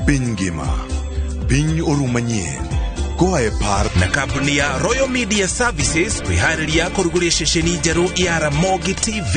Pingima, Ping Orumanye, Goa Park, na kampuni ya Royal Media Services kwiharĩria kũrugũria ceceni njerũ ya Ramogi TV.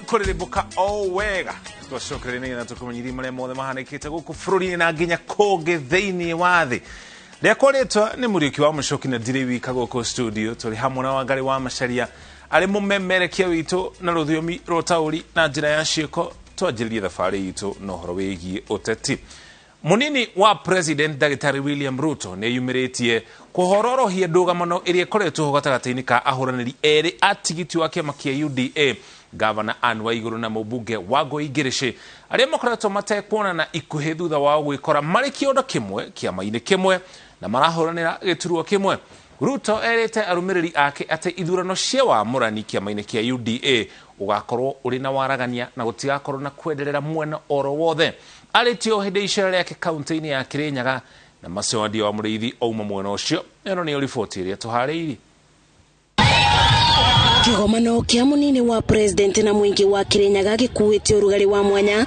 Kuribuka owega twacokerere na tukumenyiri mare mothe mahanĩkĩte gũkũ bũrũri-inĩ na nginya kũngĩ thĩinĩ wa thĩ. Rĩakwa rĩtwa nĩ Mũriũki wa Mũchoki na ndirĩ wika gũkũ studio, tũrĩ hamwe na Wangari wa Macharia arĩ mũmemerekia witũ na rũthiomi rwa taũri na njĩra ya ciĩko. Twanjĩrĩrie thabarĩ itũ na ũhoro wĩgiĩ ũteti. Munini wa President Dagitari William Ruto nĩ yumĩrĩtie kũhororohia ndũgamano ĩrĩa ĩkoretwo ho gatagatĩ-inĩ ka ahũranĩri erĩ a tigiti wa kĩama kĩa UDA, Gavana Anne Waigũrũ na mũmbunge Wangũi Ngĩrĩcĩ, arĩa makoretwo matekuonana ikuhĩ thutha wao gwĩkora marĩ kĩondo kĩmwe kĩama-inĩ kĩmwe na marahũranĩra gĩturwa kĩmwe. Ruto erĩte arũmĩrĩri ake atĩ ithurano cia wamũrani kĩama-inĩ kĩa UDA ũgakorwo ũrĩ na waragania na gũtigakorwo na kwenderera mwena oro wothe. Arĩtio hĩndĩ icera rĩake kaunti-inĩ ya Kirinyaga na Macedonia wa Mũrĩithi ouma mwena ũcio. Ĩno nĩyo riboti ĩrĩa tũharĩirie. Kĩgomano kĩa mũnini wa president na mũingĩ wa Kirinyaga gĩkuĩte ũrugarĩ wa mwanya.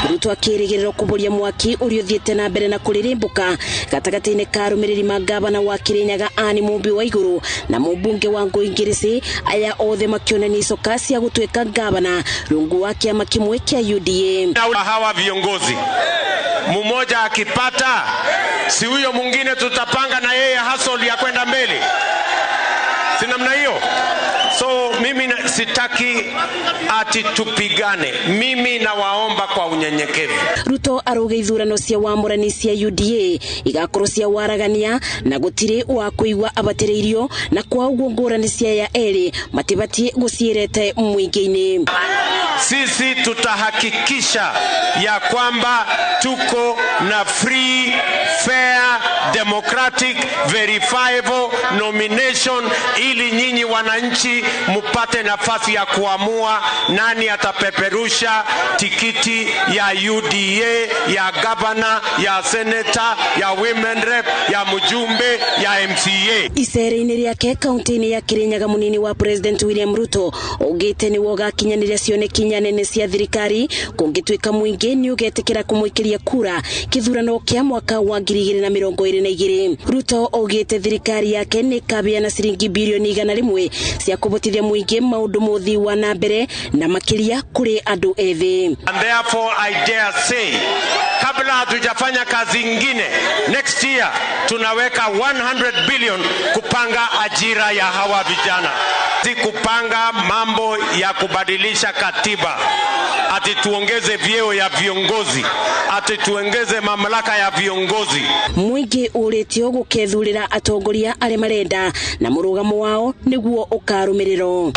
Ruto akĩrĩgĩrĩrwo kũhoria mwaki ũrĩa ũthiĩte na mbere na kũrĩrĩmbũka gatagatĩ-inĩ ka arũmĩrĩri ma gavana wa Kirinyaga Anne Waigũrũ na mũmbunge Wangũi Ngĩrĩcĩ, aya othe makĩonania icoka cia gũtuĩka gavana rungu wa kĩama kĩmwe kĩa UDA. Hawa viongozi mmoja akipata, si huyo mwingine tutapanga na yeye hustle ya kwenda mbele, si namna hiyo? So mimi sitaki ati tupigane, mimi nawaomba kwa unyenyekevu. Ruto aroge ithurano cia wamũrani cia UDA igakorwo cia waragania na gũtirĩ wa kũigua abatĩrĩirio, na kwa ũguo ngũrani cia ya erĩ matibatiĩ gũciĩrete mũingĩ-inĩ. Sisi tutahakikisha ya kwamba tuko na free, fair, democratic, verifiable nomination ili nyinyi wananchi mupate nafasi ya kuamua nani atapeperusha tikiti ya UDA, ya governor, ya senator, ya women rep, ya mjumbe, ya MCA. Icera-inĩ rĩake kaunti-inĩ ya Kirinyaga, munini wa President William Ruto ugĩte nĩ wogakinyanĩria cioneki nene cia thirikari kũngĩtuĩka mũingĩ nĩ ũgetĩkĩra kũmwĩkĩria kura kĩthurano kĩa mwaka wa 2022. Ruto ugĩte thirikari yake nĩ kabeana ciringi bilioni 100 cia kũbotithia mũingĩ maũndũ mothi wa na mbere na makĩria kũrĩ andũ ethĩ. And therefore I dare say, kabla hatujafanya kazi ingine, next year tunaweka 100 billion kupanga ajira ya hawa vijana, si kupanga mambo ya kubadilisha katiba, ati tuongeze vyeo ya viongozi, ati tuongeze mamlaka ya viongozi. Mũingĩ ũrĩtio gũkethurĩra atongoria arĩa marenda na mũrũgamo wao nĩguo ũkarũmĩrĩrwo.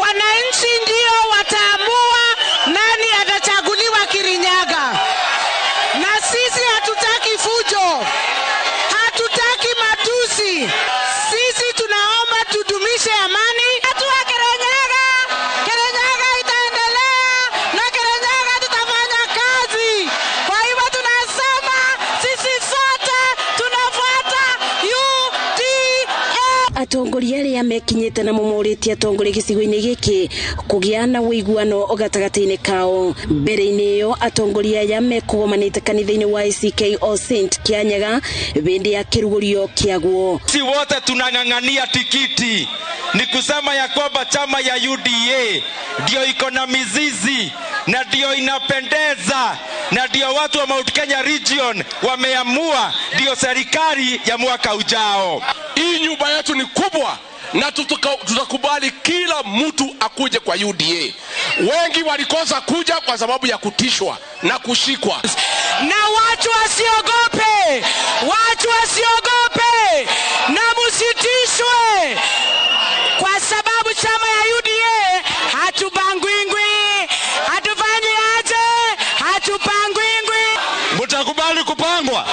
Wananchi ndio wataamua nani atachaguliwa Kirinyaga, na sisi hatutaki fujo, hatutaki matusi. Sisi tunaomba tudumishe amani. Watu wa Kirinyaga, Kirinyaga itaendelea na Kirinyaga tutafanya kazi. Kwa hivyo tunasema sisi sote tunafuata UDA. Atongoria arĩa mekinyĩte na mũmũrĩtie atongoria gĩcigo-inĩ gĩkĩ kũgĩa na ũiguano gatagatĩ-inĩ kao. Mbere-inĩ ĩyo atongoria aya mekũgomanĩte kanitha-inĩ wa ACK All Saint Kianyaga hĩndĩ ya kĩrugũrio kĩaguo. Si wote tunang'ang'ania tikiti, ni kusema ya kwamba chama ya UDA ndio iko na mizizi na ndio inapendeza na ndio watu wa Mount Kenya region wameamua ndio serikali ya mwaka ujao. Hii nyumba yetu ni kubwa na tutakubali kila mtu akuje kwa UDA. Wengi walikosa kuja kwa sababu ya kutishwa na kushikwa. Na watu wasiogope, watu wasiogope na musitishwe, kwa sababu chama ya UDA hatubangwingwi, hatufanyi aje, hatupangwingwi. Mutakubali kupangwa?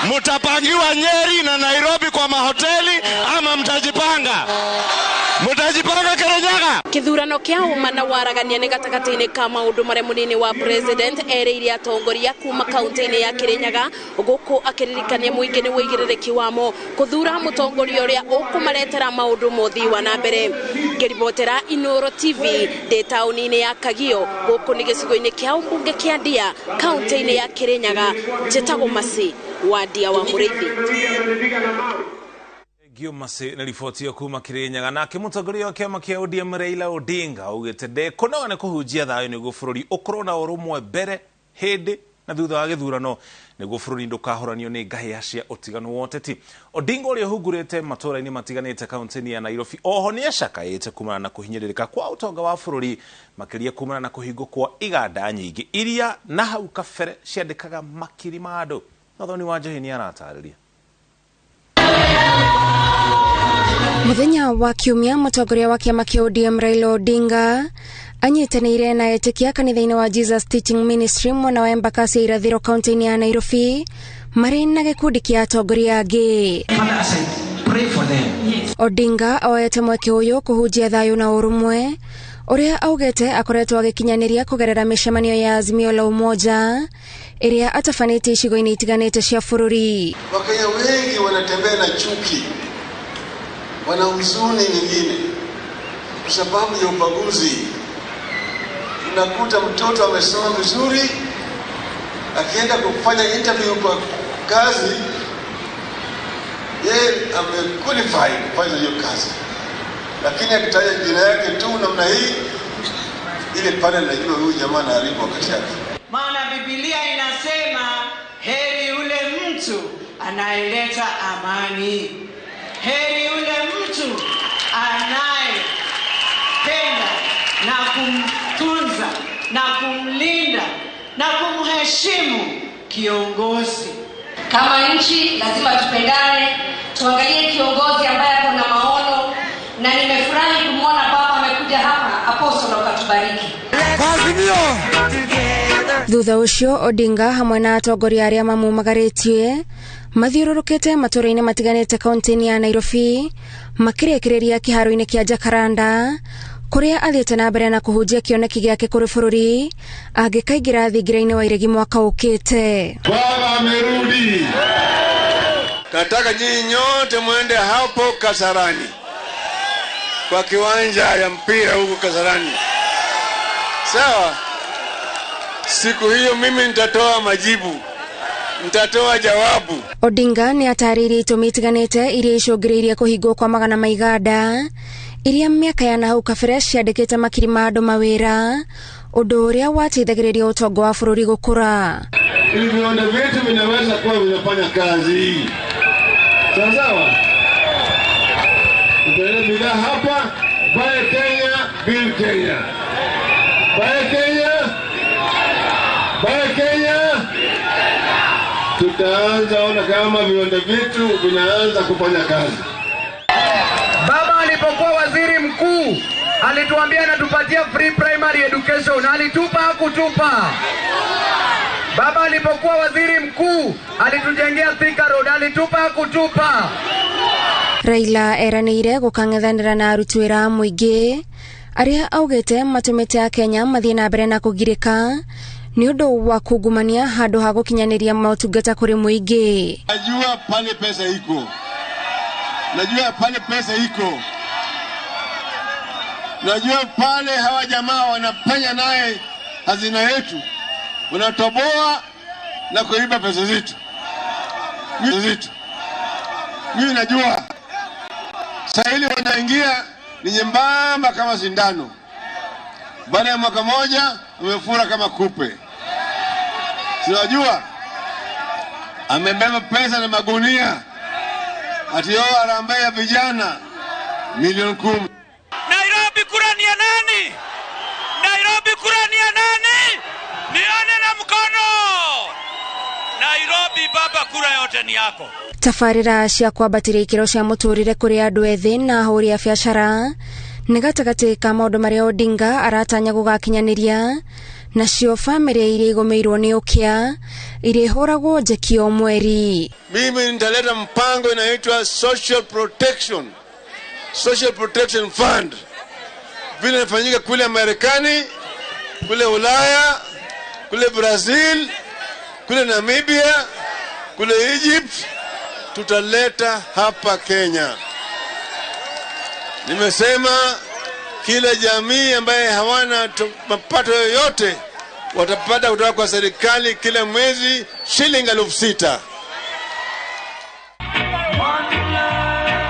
Mutapangiwa Nyeri na Nairobi kwa mahoteli ama mtajipanga? Mutajipanga Kirinyaga? Githurano kia umana waragania ni gatagati-ini ka maundu mare munini wa president ereire atongoria kuma kaunti-ini ya Kirinyaga guku akiririkania muingi ni wigiririki wamo kuthura mutongoria uria ukumaretera maundu mothi wa na mbere. Ngiribotera Inooro TV de tauni-ini ya Kagio guku ni gicigo-ini kia umbunge kia Ndia kaunti-ini ya Kirinyaga. Njetago Masi wa Ndia wa Muriithi. Giomase na riboti ya kuma Kirinyaga na kimutongoria wa kiama kia ODM Raila Odinga ugite de konaga ne kuhujia thayo niguo bururi ukorwo na urumwe mbere hindi na thutha wa githurano niguo bururi ndukahoranio ni ngahia cia utiganu woteti. Odinga uria hungurite matura-ini matiganite kaunti-ini ya Nairobi oho ni acakaite kumana na kuhinyiririka kwa utonga wa bururi makiria kumana na kuhingo kwa iganda nyingi iria na hau kabere ciandikaga makiri ma andu. Muthoni wa Njohi ni aratariria. Muthenya wa kiumia mutongoria wa kiama kia ODM Raila Odinga anyitanĩire na etikia kanitha-ini wa Jesus Teaching Ministry mwena wa Embakasi irathiro kaunti-ini ya Nairobi mari na gikundi kia atongoria angi. Odinga oete mweke uyu kuhujia thayo na urumwe uria augete akoretwo agikinyaniria kugerera mishemanio ya Azimio la Umoja iria atafanite icigo-ini itiganite cia bururi. Wakenya wengi wanatembea na chuki, wana huzuni nyingine kwa sababu ya ubaguzi. Unakuta mtoto amesoma vizuri, akienda kufanya interview kwa kazi, yeye amequalify kufanya hiyo kazi, lakini akitaja jina yake tu namna hii, ile pale najua huyu jamaa anaharibu wakati yake. Maana Biblia inasema heri yule mtu anayeleta amani, heri yule mtu anayependa na kumtunza na kumlinda na kumheshimu kiongozi. Kama nchi lazima tupendane, tuangalie kiongozi ambaye ako na maono, na nimefurahi kumwona baba amekuja hapa Apostle ukatubariki. Thutha ucio Odinga hamwe na atongoria aria mamumagaritie mathiururukite matura-ini matiganite kaunti-ini ya Nairobi makirekereria kiharo-ini kia Jacaranda kuria athiete na mbere na kuhujia kioneki giake kuri bururi agikaingira thingira-ini wa iregi mwaka ukite. Baba amerudi. Nataka nyinyi nyote muende hapo Kasarani, kwa kiwanja ya mpira huko Kasarani, sawa? Siku hiyo mimi nitatoa majibu, nitatoa jawabu. Odinga ni atariri itumi itiganite iria icungiriirie kuhingwo kwa magana ma iganda iria miaka ya nahau kabere ciandikite makiri ma andu mawira, undu uria wateithagiriria utongo wa bururi gukura. Ili viwanda vyetu vinaweza kuwa vinafanya kazi sawa. Tutaenda bidhaa hapa, buy Kenya, build Kenya. Buy Kenya, buy Kenya. Tutaanza ona kama viwanda vyetu vinaanza kufanya kazi. Baba alipokuwa waziri mkuu alituambia anatupatia free primary education, alitupa hakutupa. Baba alipokuwa waziri mkuu alitujengea Thika Road, alitupa hakutupa. Raila eranire gukang'ethanira na aruti wira muingi aria augite matumite a Kenya mathie na mbere na kugirika ni undu wa kugumania handu ha gukinyaniria motungata kuri muingi. Najua pale pesa iko, najua pale pesa iko, najua pale hawa jamaa wanapenya naye hazina yetu, wanatoboa na kuiba pesa zetu. Mimi najua saa hili wanaingia ni nyembamba kama sindano, baada ya mwaka moja umefura kama kupe. Sinajua amebeba pesa na magunia ati yao arambe ya vijana milioni 10. Nairobi kura ni ya nani? Nairobi kura ni ya nani? Nione na mkono. Nairobi baba, kura yote ni yako. Tafarira cia kwambatiria ikiro cia muturire kuri andu ethi na ahuri a biacara ni gatagati ka maundu maria Odinga aratanya gugakinyaniria nacio family iria igomeirwo ni ukia irihuragwo njekio mweri. Mimi nitaleta mpango inaitwa Social Protection Fund. vile inafanyika kule Marekani, kule Ulaya, kule Brazil, kule Namibia, kule Egypt, tutaleta hapa Kenya. Nimesema kila jamii ambaye hawana mapato yoyote watapata kutoka kwa serikali kila mwezi shilingi 6,000.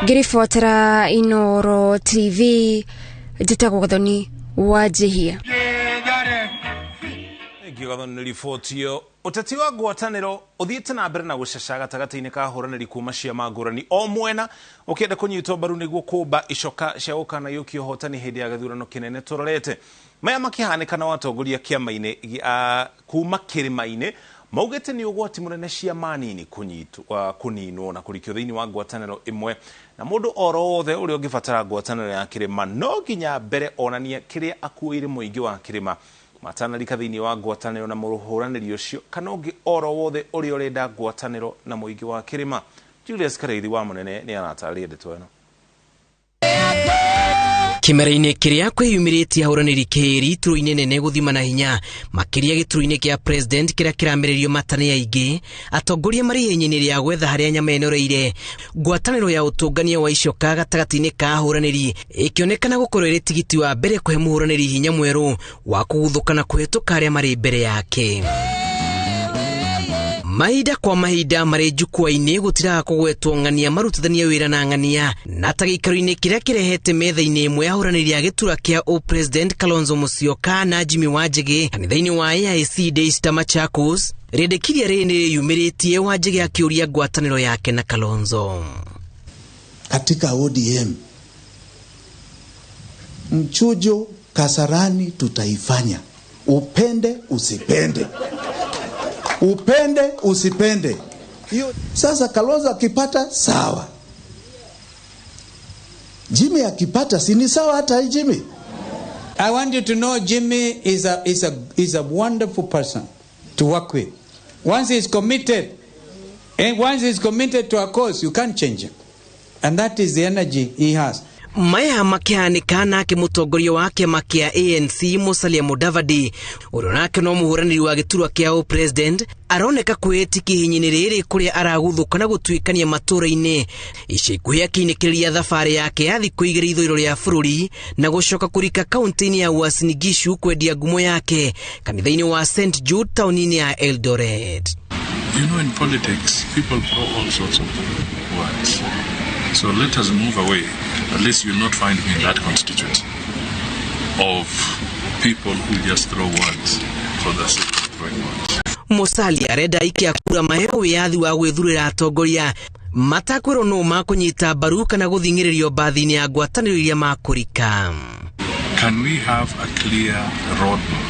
Girifotera Inooro TV jitagothoni wajihia gigathoni ribotio uteti wa ngwataniro uthiite na mbere na gucaca gatagati-ini ka huraniri kuma ciama ngurani o mwena ukienda kunyitwo mbaru niguo kumba icoka cia gukana yukio hotani hindi ya githurano kinene turorete maya makihanikana watongoria kiama-ini kuma kirima-ini maugite ni ugwati munene ciama nini kuninwo na kurikio thiini wa ngwataniro imwe na mundu oro wothe uria ungibatara ngwataniro ya kirima no nginya mbere onanie kiria akuire muingi wa kirima matanarika thiini wa ngwataniro na muhuraniri ucio kana ungi oro wothe uria urenda ngwataniro na muingi wa kirima. Julius Kareithi wa munene ni anataria ndeto eno. Kimera-ini kiria kwiyumiritie ahuraniri keri turu-ini nene guthima na hinya makiria gituru-ini kia president kiria kiramiririo matane aingi atongoria mari yenyini ria gwetha haria nyama enoreire ngwataniro ya utungania wa icoka gatagati-ini ka ahuraniri ikionekana gukorwo iri tigiti wa mbere kuhe muhuraniri hinya mweru wa kuguthukana kuhituka haria mari mbere yake. Mahinda kwa mahinda mari njukua-ini gutiraga kugwetwo ng'ania marutithania wira na ng'ania na ta gĩikaro-inĩ kĩrĩa kĩrehete metha-inĩ ĩmwe ahuranĩri a gĩtura kĩa President Kalonzo Musyoka na Jimmy Wanjigi kanitha-inĩ wa AIC Daystar Machakos rĩendekithia rĩrĩ nĩrĩyumĩrĩtie Wanjigi akĩũria ngwatanĩro yake na Kalonzo. Katika ODM mchujo Kasarani tutaifanya, upende usipende, upende usipende. Hiyo sasa Kalonzo akipata sawa, Jimmy akipata si ni sawa hata Jimmy. I want you to know Jimmy is a wonderful person to work with. Once he's committed to a cause, you can't change him. And that is the energy he has. Maya makihanika nake mutongoria wa kiama kia ANC Musalia Mudavadi uria nake no muhuraniri wa giturwa kia president aroneka kwĩtiki hinyini rĩrĩ kuria araguthuka na gutwikania matura-ini ica ikuhĩ akĩinĩkĩrĩria thabarĩ yake ya thikũ igĩrĩ ithũĩro rĩa bũrũri na gũcoka kũrika kaunti-inĩ ya Uasin Gishu kwendia ngumo yake kanitha-inĩ wa St Jude taũni-inĩ ya Eldoret. You know, in politics people throw all sorts of words. So let us move away. At least you will not find me in that constituency of people who just throw words for the sake of throwing words. Musalia arenda ikia kura maheo wiathi wa gwithurira atongoria matakwĩrwo no makunyita mbaru kana guthing'ĩrĩrio mbathi-inĩ ya ngwatanĩro iria makũrika. Can we have a clear roadmap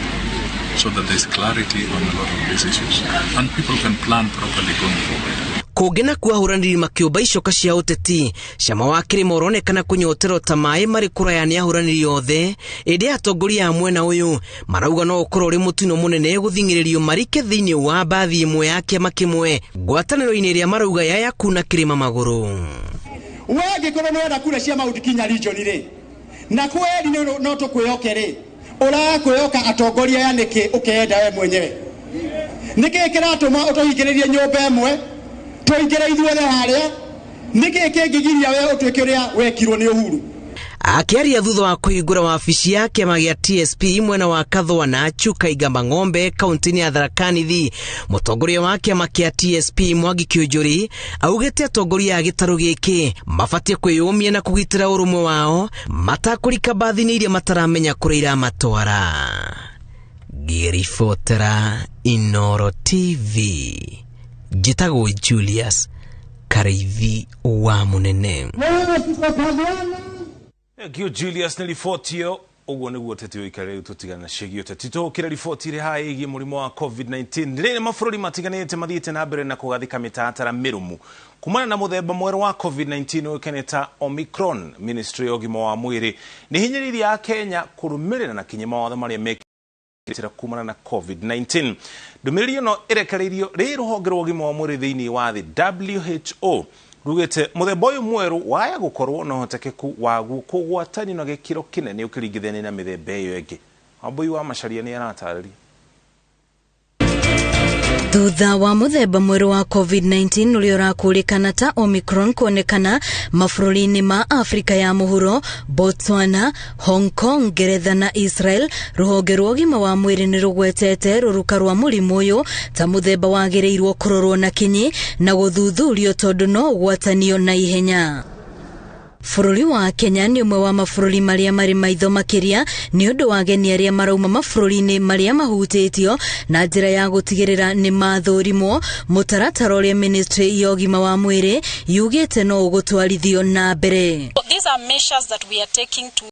so that there is clarity on a lot of these issues and people can plan properly going forward? Kũngena kuahuranĩri makiũmba icoka cia ũteti cama wa kĩrĩma ũronekana kũnyoterwo ta maĩ marĩ kũraya nĩ ahuranĩri othe ĩndĩ atongoria a mwena ũyũ marauga no ũkorwo ũrĩ mũtino mũnene gũthing'ĩrĩrio marike thĩinĩ wa mbathi ĩmwe ya kĩama kĩmwe ngwatanĩro-inĩ ĩrĩa marauga yaya kuna kĩrĩma magũrũ. We angĩkorwo nĩ wenda kura cia Mount Kenya region rĩ na kweri no tũkwĩhoke rĩ ũrakwĩhoka atongoria ya nĩkĩ ũkenda we mwenyewe nĩkĩ kĩratũma ũtũhingĩrĩrie nyũmba ĩmwe tuingire ithuothe haria niki kingigiria we utweke uria wekirwo ni Uhuru. Akiaria thutha wa kuhingura wabici yake magia TSP mwena wa Kathwa na Chuka Igamba Ng'ombe kaunti-inĩ ya Tharaka Nithi mutongoria wake makia TSP Mwangi Kĩũnjũri augĩte atongoria a gĩtarũ gĩkĩ mabatie kwĩyũmia na kũgitĩra ũrũmwe wao matakũrika mbathi-inĩ iria mataramenya kũrĩa iramatwara. Girifotera Inooro TV Jitago Julius Kareithi wa munene. Gio Julius ni ribotio uguo niguo tete uikare tutigana cigio tetito kira riboti ri haigi murimo wa COVID-19 rire mabũrũri matiganĩte mathiĩte na mbere na kũgathika mĩtaratara mĩrũmu kumana na muthemba mwerũ wa COVID-19 ukeneta Omicron. Ministry of Ũgima wa Mwĩrĩ ni hinyĩrĩirie ya Kenya kũrũmĩrĩra na kinyema watho marĩa mekĩra kumana na COVID-19. Ndũmĩrĩri ĩno ĩrekereirio rĩ rũhonge rwa ũgima wa mwĩrĩ thĩinĩ wa thĩ WHO rugete muthemba uyu mweru waya gukorwo no hotekeku wagu kugwatani no gikiro kinene ukiringithania na mithemba iyo ingi. Ambui wa Macharia ni aratarĩria. Thutha wa muthemba mweru wa COVID-19 uria urakurikana ta Omicron kuonekana mabũrũri-inĩ ma Afrika ya muhuro, Botswana, Hong Kong, Ngeretha na Israel, ruhonge rwa ũgima wa mwĩrĩ nĩ rũgwetete ruruka rwa mũrimũ ũyũ ta muthemba wagĩrĩirwo kũrorwo na kinyi na gũthuthurio tondũ no ũgwatanio na ihenya. Bũrũri wa Kenya nĩ ũmwe wa mabũrũri marĩa marĩ maitho makĩria nĩ ũndũ wa ageni arĩa marauma mabũrũri-inĩ marĩa mahutĩtio na njĩra ya gũtigĩrĩra nĩ mathũrimwo. Mũtaratara ũrĩa ministry ya ũgima wa mwĩrĩ yugĩte no ũgũtwarithio na mbere. These are measures that we are taking to